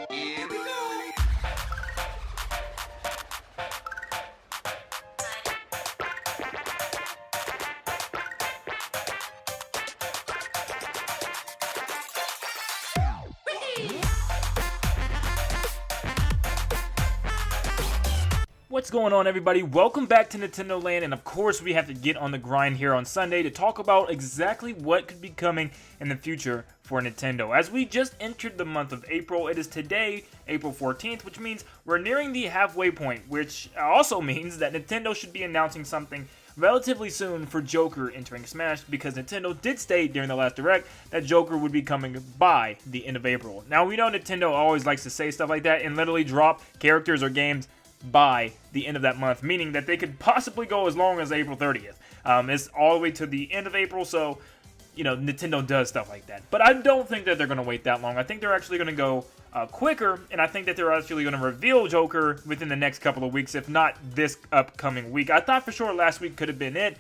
Here we go. What's going on, everybody? Welcome back to Nintendo Land, and of course we have to get on the grind here on Sunday to talk about exactly what could be coming in the future for Nintendo. As we just entered the month of April, it is today, April 14th, which means we're nearing the halfway point, which also means that Nintendo should be announcing something relatively soon for Joker entering Smash, because Nintendo did state during the last Direct that Joker would be coming by the end of April. Now, we know Nintendo always likes to say stuff like that and literally drop characters or games by the end of that month, meaning that they could possibly go as long as April 30th. It's all the way to the end of April, so, you know, Nintendo does stuff like that. But I don't think that they're going to wait that long. I think they're actually going to go quicker, and I think that they're actually going to reveal Joker within the next couple of weeks, if not this upcoming week. I thought for sure last week could have been it,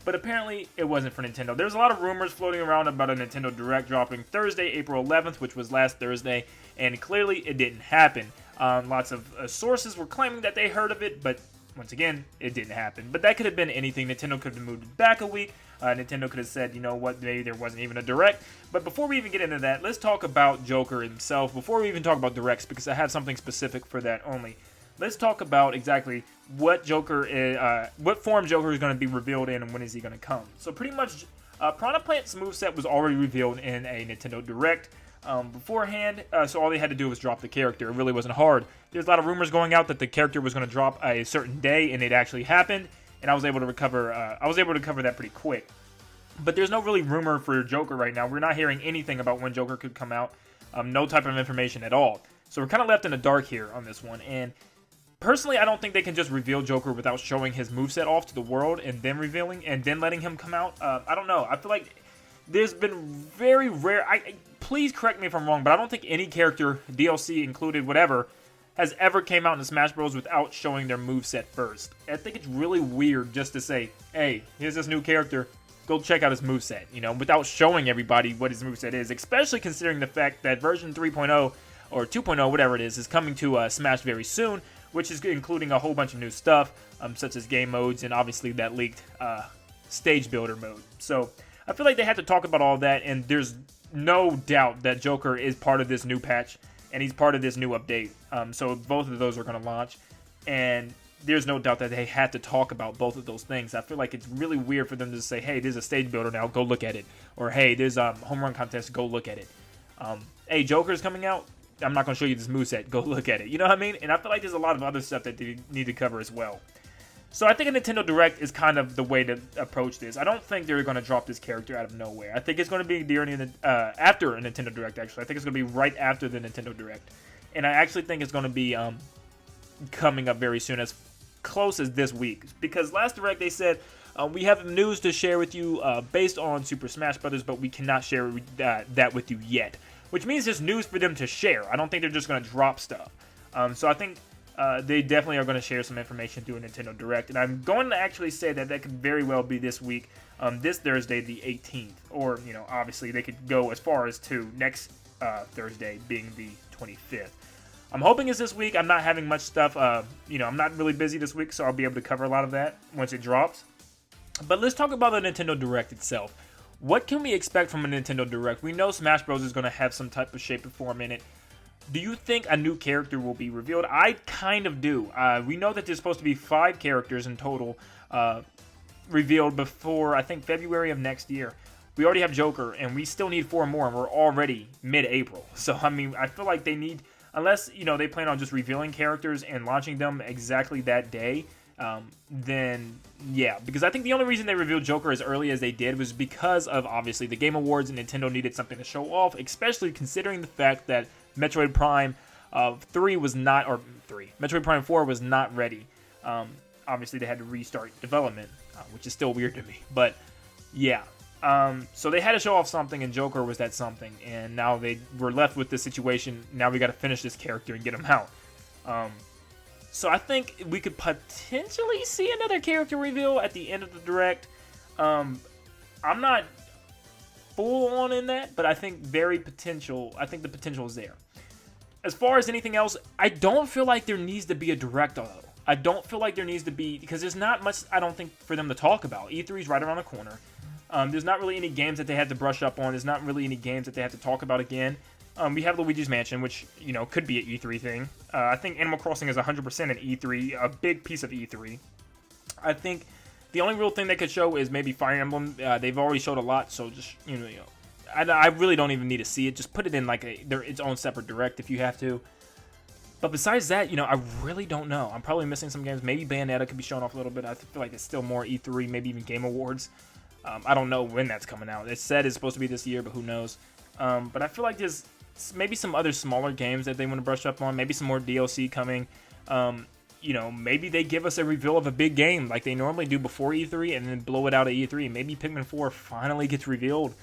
but apparently it wasn't for Nintendo. There's a lot of rumors floating around about a Nintendo Direct dropping Thursday, April 11th, which was last Thursday, and clearly it didn't happen. Lots of sources were claiming that they heard of it, but once again, it didn't happen. But that could have been anything. Nintendo could have moved it back a week. Nintendo could have said, you know what, maybe there wasn't even a Direct. But before we even get into that, let's talk about Joker himself. Before we even talk about Directs, because I have something specific for that only. Let's talk about exactly what Joker is, what form Joker is going to be revealed in, and when is he going to come. So pretty much, Piranha Plant's moveset was already revealed in a Nintendo Direct beforehand, so all they had to do was drop the character. It really wasn't hard. There's a lot of rumors going out that the character was going to drop a certain day, and it actually happened, and I was able to recover that pretty quick. But there's no really rumor for Joker right now. We're not hearing anything about when Joker could come out. No type of information at all. So we're kind of left in the dark here on this one, and personally, I don't think they can just reveal Joker without showing his moveset off to the world and then revealing and then letting him come out. I don't know. I feel like there's been very rare. Please correct me if I'm wrong, but I don't think any character, DLC included, whatever, has ever came out in Smash Bros. Without showing their moveset first. I think it's really weird just to say, hey, here's this new character, go check out his moveset, you know, without showing everybody what his moveset is, especially considering the fact that version 3.0 or 2.0, whatever it is coming to Smash very soon, which is including a whole bunch of new stuff, such as game modes and obviously that leaked stage builder mode. So I feel like they had to talk about all that, and there's no doubt that Joker is part of this new patch, and he's part of this new update. So both of those are going to launch, and there's no doubt that they had to talk about both of those things. I feel like it's really weird for them to say, hey, there's a stage builder now, go look at it. Or, hey, there's a home run contest, go look at it. Hey, Joker's coming out, I'm not going to show you this moveset, go look at it. You know what I mean? And I feel like there's a lot of other stuff that they need to cover as well. So I think a Nintendo Direct is kind of the way to approach this. I don't think they're going to drop this character out of nowhere. I think it's going to be after a Nintendo Direct, actually. I think it's going to be right after the Nintendo Direct. And I actually think it's going to be coming up very soon, as close as this week. Because last Direct they said, we have news to share with you based on Super Smash Bros., but we cannot share that with you yet. Which means there's news for them to share. I don't think they're just going to drop stuff. So I think they definitely are going to share some information through a Nintendo Direct. And I'm going to actually say that that could very well be this week, this Thursday, the 18th. Or, you know, obviously they could go as far as to next Thursday, being the 25th. I'm hoping it's this week. I'm not having much stuff. You know, I'm not really busy this week, so I'll be able to cover a lot of that once it drops. But let's talk about the Nintendo Direct itself. What can we expect from a Nintendo Direct? We know Smash Bros. Is going to have some type of shape and form in it. Do you think a new character will be revealed? I kind of do. We know that there's supposed to be 5 characters in total revealed before, I think, February of next year. We already have Joker, and we still need 4 more, and we're already mid-April. So, I mean, I feel like they need, unless, you know, they plan on just revealing characters and launching them exactly that day, then, yeah. Because I think the only reason they revealed Joker as early as they did was because of, obviously, the Game Awards, and Nintendo needed something to show off, especially considering the fact that Metroid Prime 3 was not, or 3, Metroid Prime 4 was not ready. Obviously, they had to restart development, which is still weird to me. But, yeah. So they had to show off something, and Joker was that something. And now they were left with this situation. Now we got to finish this character and get him out. So I think we could potentially see another character reveal at the end of the Direct. I'm not full on in that, but I think the potential is there. as far as anything else, I don't feel like there needs to be a direct, though. I don't feel like there needs to be, because there's not much, I don't think, for them to talk about. E3 is right around the corner. There's not really any games that they had to brush up on. There's not really any games that they have to talk about again. We have Luigi's Mansion, which, you know, could be an E3 thing. I think Animal Crossing is 100% an E3, a big piece of E3. I think the only real thing they could show is maybe Fire Emblem. They've already showed a lot, so just, you know, I really don't even need to see it. Just put it in like its own separate direct if you have to. But besides that, you know, I really don't know. I'm probably missing some games. Maybe Bayonetta could be shown off a little bit. I feel like it's still more E3, maybe even Game Awards. I don't know when that's coming out. It said it's supposed to be this year, but who knows. But I feel like there's maybe some other smaller games that they want to brush up on. Maybe some more DLC coming. You know, maybe they give us a reveal of a big game like they normally do before E3 and then blow it out at E3. Maybe Pikmin 4 finally gets revealed.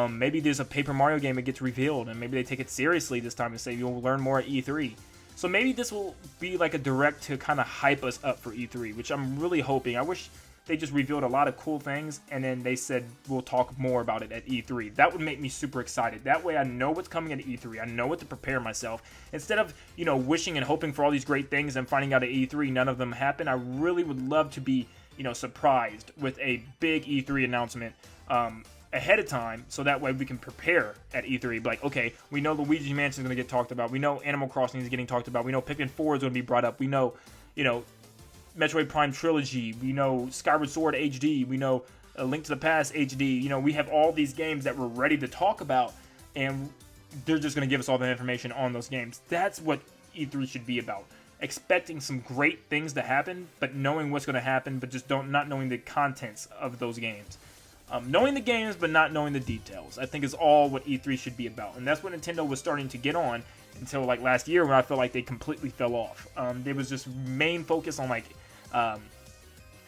Maybe there's a Paper Mario game that gets revealed, and maybe they take it seriously this time and say you'll learn more at E3. So maybe this will be like a direct to kind of hype us up for E3, which I'm really hoping. I wish they just revealed a lot of cool things, and then they said we'll talk more about it at E3. That would make me super excited. That way I know what's coming at E3. I know what to prepare myself. Instead of, you know, wishing and hoping for all these great things and finding out at E3 none of them happen, I really would love to be, you know, surprised with a big E3 announcement ahead of time, so that way we can prepare at E3. Like, okay, we know Luigi's Mansion is going to get talked about. We know Animal Crossing is getting talked about. We know Pikmin 4 is going to be brought up. We know, you know, Metroid Prime Trilogy. We know Skyward Sword HD. We know A Link to the Past HD. You know, we have all these games that we're ready to talk about, and they're just going to give us all the information on those games. That's what E3 should be about. Expecting some great things to happen, but knowing what's going to happen, but just not knowing the contents of those games. Knowing the games, but not knowing the details, I think is all what E3 should be about. And that's what Nintendo was starting to get on until like last year, when I felt like they completely fell off. There was just main focus on like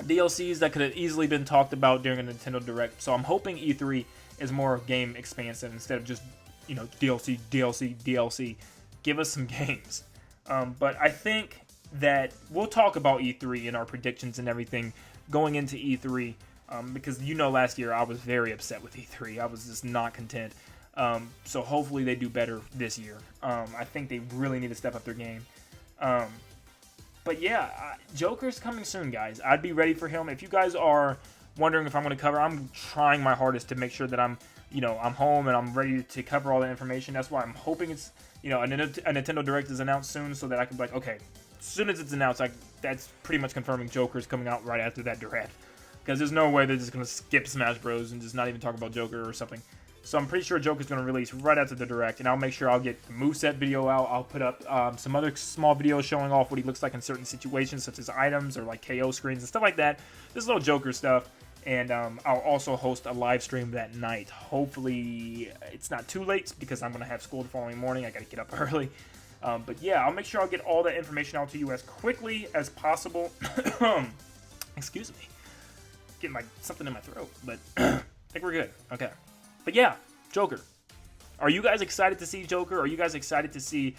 DLCs that could have easily been talked about during a Nintendo Direct. So I'm hoping E3 is more game expansive instead of just, you know, DLC. Give us some games. But I think that we'll talk about E3 and our predictions and everything going into E3. Because, you know, last year I was very upset with E3. I was just not content. So hopefully they do better this year. I think they really need to step up their game. But yeah, Joker's coming soon, guys. I'd be ready for him. If you guys are wondering if I'm going to cover, I'm trying my hardest to make sure that I'm home and I'm ready to cover all the information. That's why I'm hoping it's, you know, a Nintendo Direct is announced soon, so that I can be like, okay, as soon as it's announced, that's pretty much confirming Joker's coming out right after that Direct. Because there's no way they're just going to skip Smash Bros. And just not even talk about Joker or something. So I'm pretty sure Joker's going to release right after the Direct. And I'll make sure I'll get the moveset video out. I'll put up some other small videos showing off what he looks like in certain situations, such as items or like KO screens and stuff like that. This little Joker stuff. And I'll also host a live stream that night. Hopefully it's not too late, because I'm going to have school the following morning. I got to get up early. But yeah, I'll make sure I'll get all that information out to you as quickly as possible. Excuse me. Getting something in my throat, but I think we're good. Okay. But yeah, Joker. Are you guys excited to see Joker? Are you guys excited to see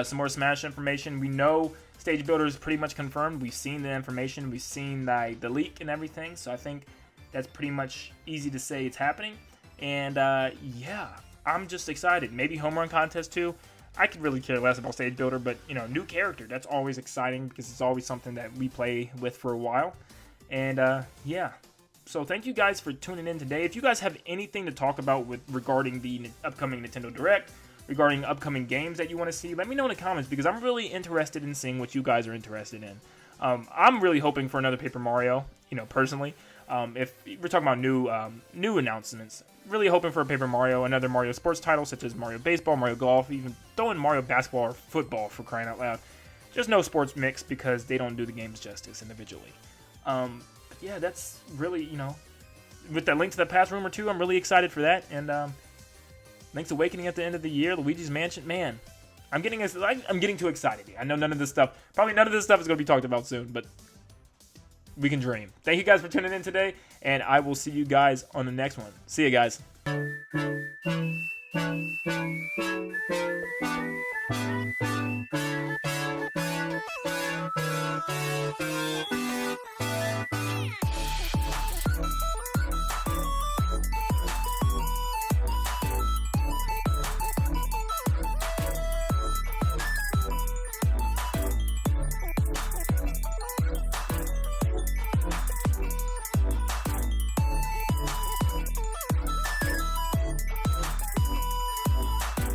some more Smash information? We know Stage Builder is pretty much confirmed. We've seen the information. We've seen the leak and everything. So I think that's pretty much easy to say it's happening. And yeah, I'm just excited. Maybe Home Run Contest too. I could really care less about Stage Builder, but, you know, new character. That's always exciting, because it's always something that we play with for a while. And yeah, so thank you guys for tuning in today. If you guys have anything to talk about regarding the upcoming Nintendo Direct, regarding upcoming games that you want to see, let me know in the comments, because I'm really interested in seeing what you guys are interested in. I'm really hoping for another Paper Mario, you know, personally. If we're talking about new announcements, really hoping for a Paper Mario, another Mario sports title such as Mario Baseball, Mario Golf, even throw in Mario Basketball or Football, for crying out loud. Just no sports mix, because they don't do the games justice individually. Yeah, that's really, you know, with that Link to the Past rumor too, I'm really excited for that. And Link's Awakening at the end of the year, Luigi's Mansion, man, I'm getting too excited. I know none of this stuff is going to be talked about soon, but we can dream. Thank you guys for tuning in today, and I will see you guys on the next one. See you guys.